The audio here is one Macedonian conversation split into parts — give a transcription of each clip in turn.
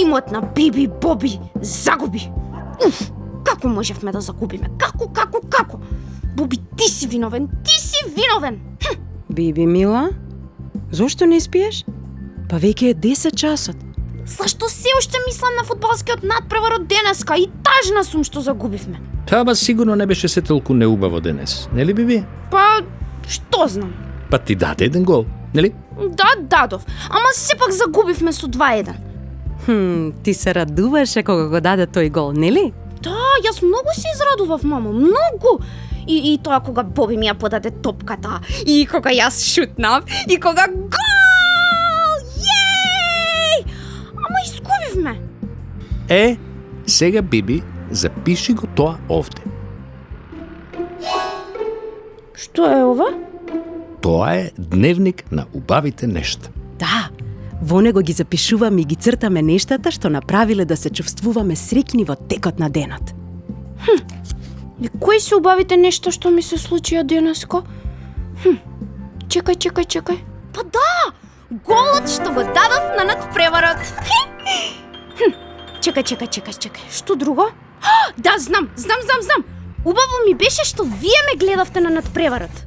тимот на Биби Боби загуби. Уф, како можевме да загубиме? Како? Боби, ти си виновен, Биби мила, зошто не спиеш? Па веќе е 10 часот. Зашто се уште мислам на фудбалскиот надпревар од денеска и тажна сум што загубивме. Ама сигурно не беше се толку неубаво денес, нели Биби? Па, што знам? Па ти даде еден гол, нели? Да, дадов, ама сепак загубивме со 2-1. Ти се радуваше кога го даде тој гол, нели? Да, јас многу се израдував, мамо, многу. И тоа кога Боби ми ја подаде топката, и кога јас шутнав, и кога гол! Јеј! Ама изгубивме. Сега Биби, запиши го тоа овде. Што е ова? Тоа е дневник на убавите нешта. Да, во него ги запишуваме и ги цртаме нештата што направиле да се чувствуваме среќни во текот на денот. И кои се убавите нешта што ми се случија денеска? Чекај. Па да! Голот што го дадов на надпреварот. Чекај. Што друго? Да, знам. Убаво ми беше што вие ме гледавте на надпреварот.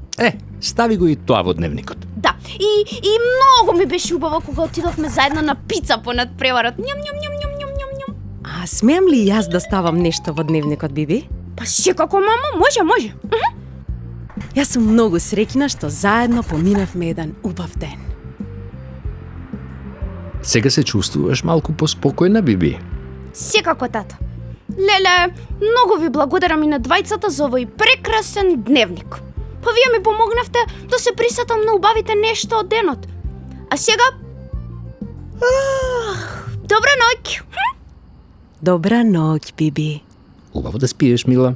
Стави го и тоа во дневникот. Да, и многу ми беше убаво кога отидовме заедно на пица по надпреварот. Ням. А смеам ли јас да ставам нешто во дневникот, Биби? Па секако, мама, може. Јас сум многу среќна што заедно поминавме еден убав ден. Сега се чувствуваш малку поспокојна, Биби? Секако, тата. Леле, многу ви благодарам и на двајцата за овој прекрасен дневник. Па вие ми помогнавте да се присетам на убавите нешта од денот. А сега... Добра ноќ! Добра ноќ, Биби. Убаво да спиеш, мила.